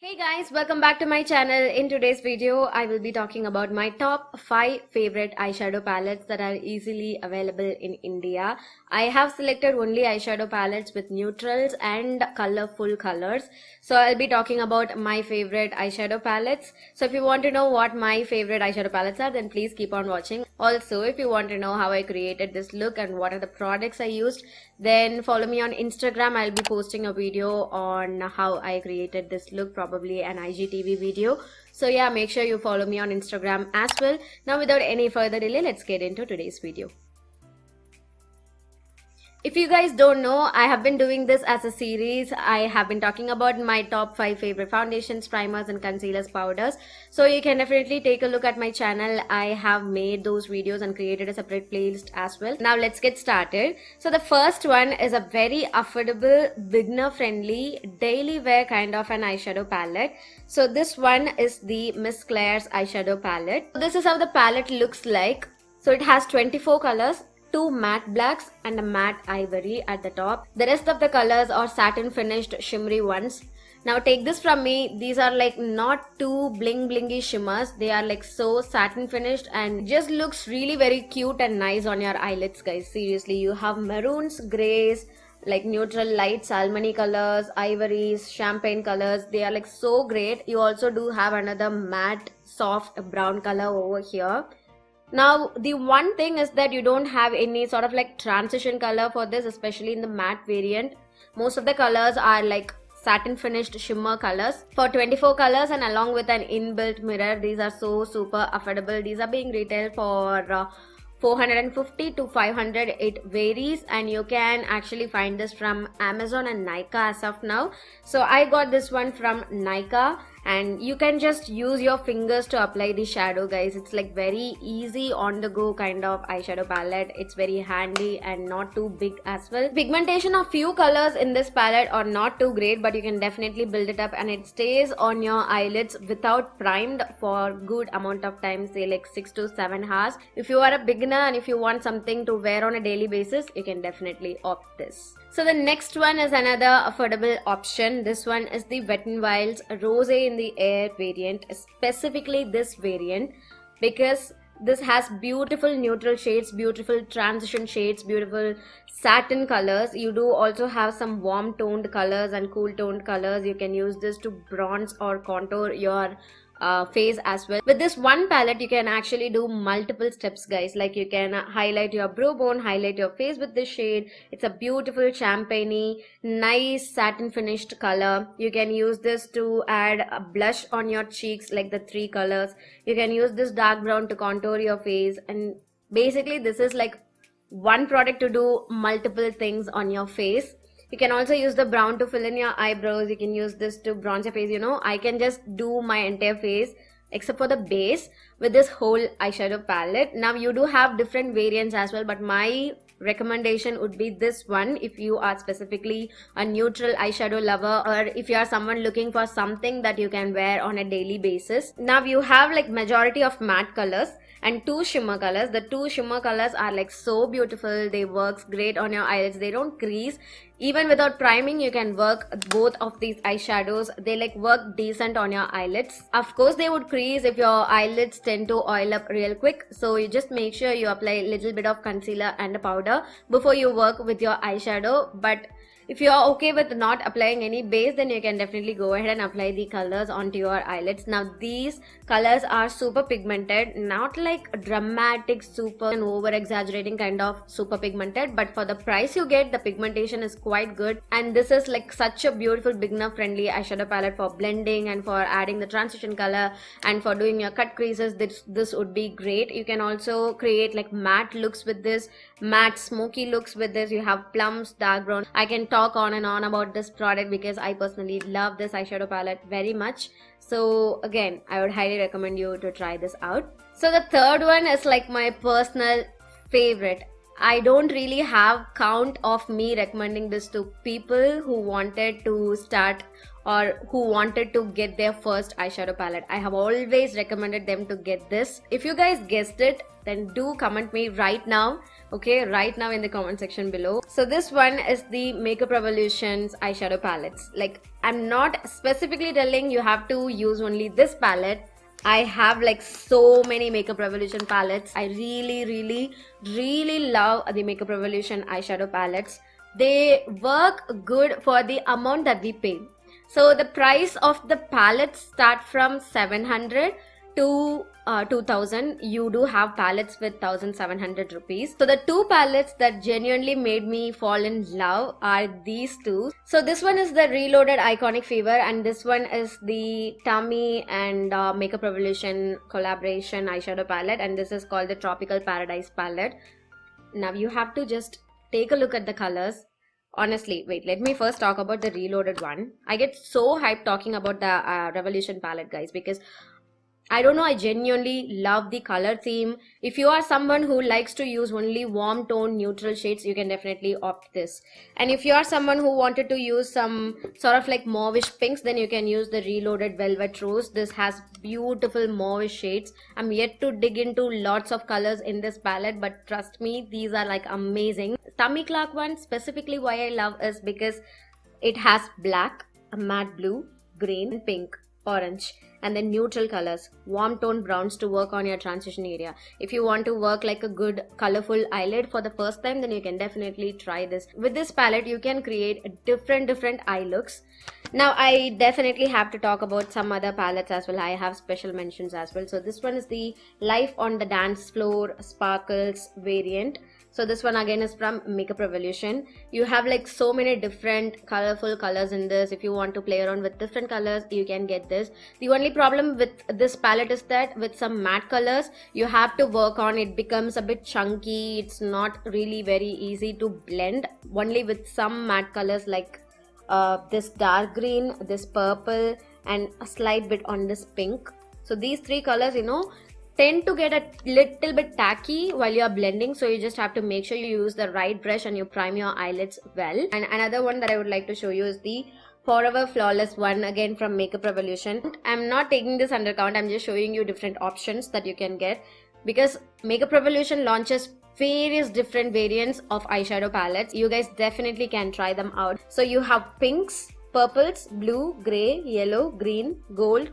Hey guys, welcome back to my channel. In today's video, I will be talking about my top 5 favorite eyeshadow palettes that are easily available in India. I have selected only eyeshadow palettes with neutrals and colorful colors. So I'll be talking about my favorite eyeshadow palettes. So if you want to know what my favorite eyeshadow palettes are, then please keep on watching. Also, if you want to know how I created this look and what are the products I used, then follow me on Instagram. I'll be posting a video on how I created this look, probably an IGTV video. So yeah, make sure you follow me on Instagram as well. Now without any further delay, let's get into today's video. If you guys don't know, I have been doing this as a series. I have been talking about my top 5 favorite foundations, primers and concealers, powders. So you can definitely take a look at my channel. I have made those videos and created a separate playlist as well. Now let's get started. So the first one is a very affordable, beginner friendly, daily wear kind of an eyeshadow palette. So this one is the Miss Claire's eyeshadow palette. This is how the palette looks like. So it has 24 colors. 2 matte blacks and a matte ivory at the top. The rest of the colors are satin finished shimmery ones. Now take this from me, these are like not too bling blingy shimmers. They are like so satin finished and just looks really very cute and nice on your eyelids, guys. Seriously, you have maroons, grays, like neutral light salmony colors, ivories, champagne colors. They are like so great. You also do have another matte soft brown color over here. Now the one thing is that you don't have any sort of like transition color for this, especially in the matte variant. Most of the colors are like satin finished shimmer colors for 24 colors and along with an inbuilt mirror. These are so super affordable. These are being retailed for 450 to 500. It varies and you can actually find this from Amazon and Nykaa as of now. So I got this one from Nykaa. And you can just use your fingers to apply the shadow, guys. It's like very easy on the go kind of eyeshadow palette. It's very handy and not too big as well. Pigmentation of few colors in this palette are not too great, but you can definitely build it up and it stays on your eyelids without primed for good amount of time, say like 6 to 7 hours. If you are a beginner and if you want something to wear on a daily basis, you can definitely opt this. So the next one is another affordable option. This one is the Wet n Wild's Rose in the Air variant, specifically this variant, because this has beautiful neutral shades, beautiful transition shades, beautiful satin colors. You do also have some warm toned colors and cool toned colors. You can use this to bronze or contour your face as well. With this one palette you can actually do multiple steps, guys. Like you can highlight your brow bone, highlight your face with this shade. It's a beautiful champagne-y, nice satin finished color. You can use this to add a blush on your cheeks, like the 3 colors. You can use this dark brown to contour your face, and basically this is like one product to do multiple things on your face. You can also use the brown to fill in your eyebrows. You can use this to bronze your face. You know, I can just do my entire face except for the base with this whole eyeshadow palette. Now you do have different variants as well, but my recommendation would be this one if you are specifically a neutral eyeshadow lover, or if you are someone looking for something that you can wear on a daily basis. Now you have like majority of matte colors and 2 shimmer colors. The 2 shimmer colors are like so beautiful. They works great on your eyelids. They don't crease. Even without priming, you can work both of these eyeshadows. They like work decent on your eyelids. Of course, they would crease if your eyelids tend to oil up real quick. So you just make sure you apply a little bit of concealer and a powder before you work with your eyeshadow. But if you are okay with not applying any base, then you can definitely go ahead and apply the colors onto your eyelids. Now these colors are super pigmented, not like dramatic, super and over exaggerating kind of super pigmented, but for the price you get, the pigmentation is quite good. And this is like such a beautiful beginner friendly eyeshadow palette for blending and for adding the transition color and for doing your cut creases. This would be great. You can also create like matte looks with this, matte smoky looks with this. You have plums, dark brown. I can talk on and on about this product because I personally love this eyeshadow palette very much. So again, I would highly recommend you to try this out. So the third one is like my personal favorite I don't really have count of me recommending this to people who wanted to start or who wanted to get their first eyeshadow palette. I have always recommended them to get this. If you guys guessed it, then do comment me right now, okay, right now in the comment section below. So this one is the Makeup Revolution's eyeshadow palettes. Like, I'm not specifically telling you have to use only this palette. I have like so many Makeup Revolution palettes. I really love the Makeup Revolution eyeshadow palettes. They work good for the amount that we pay. So the price of the palettes start from 700 to 2000. You do have palettes with 1700 rupees. So the two palettes that genuinely made me fall in love are these two. So this one is the Reloaded Iconic Fever, and this one is the Tummy and Makeup Revolution collaboration eyeshadow palette, and this is called the Tropical Paradise palette. Now you have to just take a look at the colors. Honestly, wait, let me first talk about the Reloaded one. I get so hyped talking about the Revolution palette, guys, because I don't know, I genuinely love the color theme. If you are someone who likes to use only warm tone neutral shades, you can definitely opt this. And if you are someone who wanted to use some sort of like mauvish pinks, then you can use the Reloaded Velvet Rose. This has beautiful mauvish shades. I'm yet to dig into lots of colors in this palette, but trust me, these are like amazing. Tummy Clark one, specifically why I love is because it has black, a matte blue, green, pink, orange, and then neutral colors, warm tone browns to work on your transition area. If you want to work like a good colorful eyelid for the first time, then you can definitely try this. With this palette, you can create different eye looks. Now I definitely have to talk about some other palettes as well. I have special mentions as well. So this one is the Life on the Dance Floor Sparkles variant. So this one again is from Makeup Revolution. You have like so many different colorful colors in this. If you want to play around with different colors, you can get this. The only problem with this palette is that with some matte colors, you have to work on it. Becomes a bit chunky. It's not really very easy to blend. Only with some matte colors like this dark green, this purple, and a slight bit on this pink. So these three colors, you know, tend to get a little bit tacky while you are blending, so you just have to make sure you use the right brush and you prime your eyelids well. And another one that I would like to show you is the Forever Flawless one, again from Makeup Revolution. I'm not taking this under count, I'm just showing you different options that you can get, because Makeup Revolution launches various different variants of eyeshadow palettes. You guys definitely can try them out. So you have pinks, purples, blue, grey, yellow, green, gold.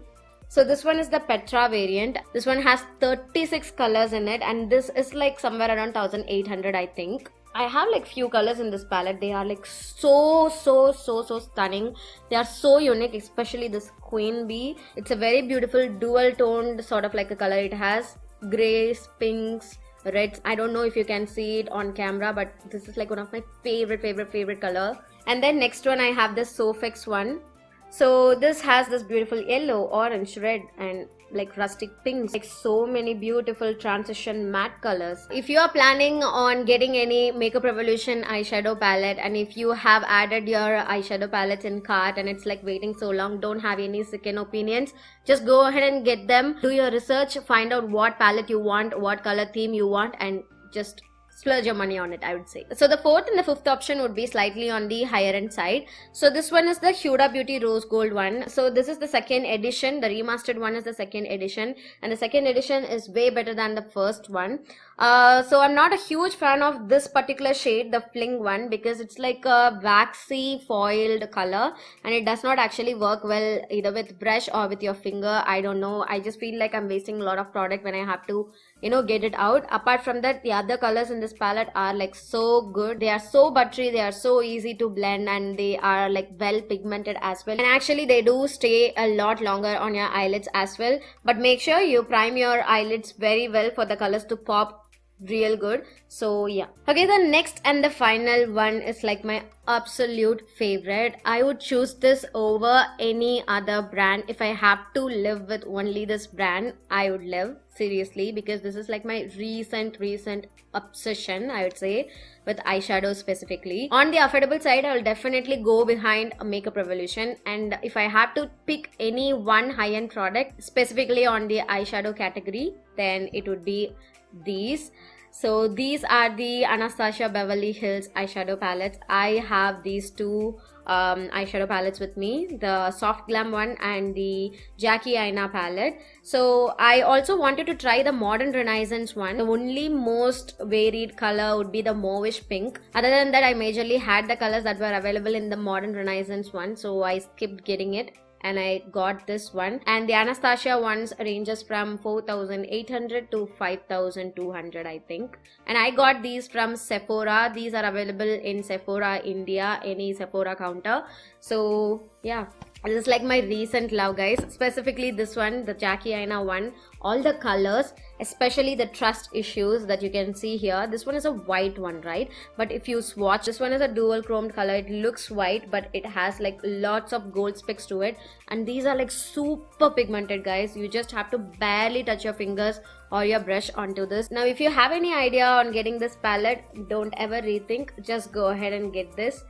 So this one is the Petra variant. This one has 36 colors in it, and this is like somewhere around 1800, I think. I have like few colors in this palette. They are like so stunning. They are so unique, especially this Queen Bee. It's a very beautiful dual toned sort of like a color. It has grays, pinks, reds. I don't know if you can see it on camera, but this is like one of my favorite color. And then next one I have this Sofix one. So this has this beautiful yellow, orange, red, and like rustic pinks, like so many beautiful transition matte colors. If you are planning on getting any Makeup Revolution eyeshadow palette, and if you have added your eyeshadow palettes in cart and it's like waiting so long, don't have any second opinions, just go ahead and get them. Do your research, find out what palette you want, what color theme you want, and just splurge your money on it, I would say. So the fourth and the fifth option would be slightly on the higher end side. So this one is the Huda Beauty Rose Gold one. So this is the second edition. The remastered one is the second edition, and the second edition is way better than the first one. So I'm not a huge fan of this particular shade, the Fling one, because it's like a waxy foiled color and it does not actually work well either with brush or with your finger. I don't know, I just feel like I'm wasting a lot of product when I have to, you know, get it out. Apart from that, the other colors in this palette are like so good. They are so buttery, they are so easy to blend, and they are like well pigmented as well, and actually they do stay a lot longer on your eyelids as well. But make sure you prime your eyelids very well for the colors to pop real good. So yeah, okay, the next and the final one is like my absolute favorite. I would choose this over any other brand. If I have to live with only this brand, I would live, seriously, because this is like my recent obsession, I would say, with eyeshadow specifically. On the affordable side, I will definitely go behind a Makeup Revolution, and if I have to pick any one high-end product specifically on the eyeshadow category, then it would be these. So these are the Anastasia Beverly Hills eyeshadow palettes. I have these two eyeshadow palettes with me, the Soft Glam one and the Jackie Aina palette. So I also wanted to try the Modern Renaissance one. The only most varied color would be the mauvish pink. Other than that, I majorly had the colors that were available in the Modern Renaissance one, so I skipped getting it and I got this one. And the Anastasia ones ranges from 4,800 to 5,200, I think. And I got these from Sephora. These are available in Sephora India, any Sephora counter. So yeah, this is like my recent love, guys. Specifically this one, the Jackie Aina one. All the colors, especially the trust issues that you can see here. This one is a white one, right? But if you swatch, this one is a dual chromed color. It looks white, but it has like lots of gold specks to it. And these are like super pigmented, guys. You just have to barely touch your fingers or your brush onto this. Now, if you have any idea on getting this palette, don't ever rethink. Just go ahead and get this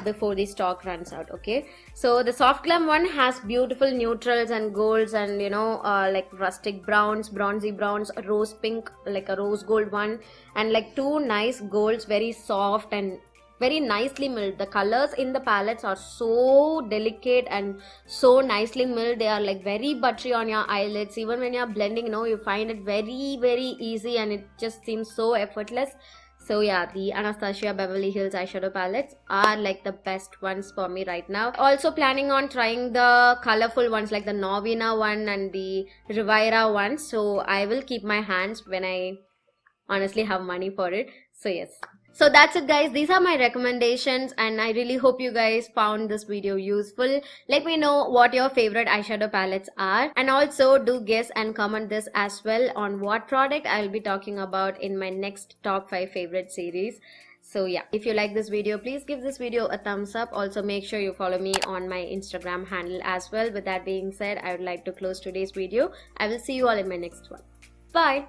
before the stock runs out. Okay, so the Soft Glam one has beautiful neutrals and golds and like rustic browns, bronzy browns, rose pink, like a rose gold one, and like two nice golds, very soft and very nicely milled. The colors in the palettes are so delicate and so nicely milled. They are like very buttery on your eyelids. Even when you're blending, you find it very easy and it just seems so effortless. So yeah, the Anastasia Beverly Hills eyeshadow palettes are like the best ones for me right now. Also planning on trying the colorful ones like the Novena one and the Rivera one. So I will keep my hands when I honestly have money for it. So yes. So that's it, guys. These are my recommendations and I really hope you guys found this video useful. Let me know what your favorite eyeshadow palettes are, and also do guess and comment this as well on what product I'll be talking about in my next top 5 favorite series. So yeah, if you like this video, please give this video a thumbs up. Also make sure you follow me on my Instagram handle as well. With that being said, I would like to close today's video. I will see you all in my next one. Bye.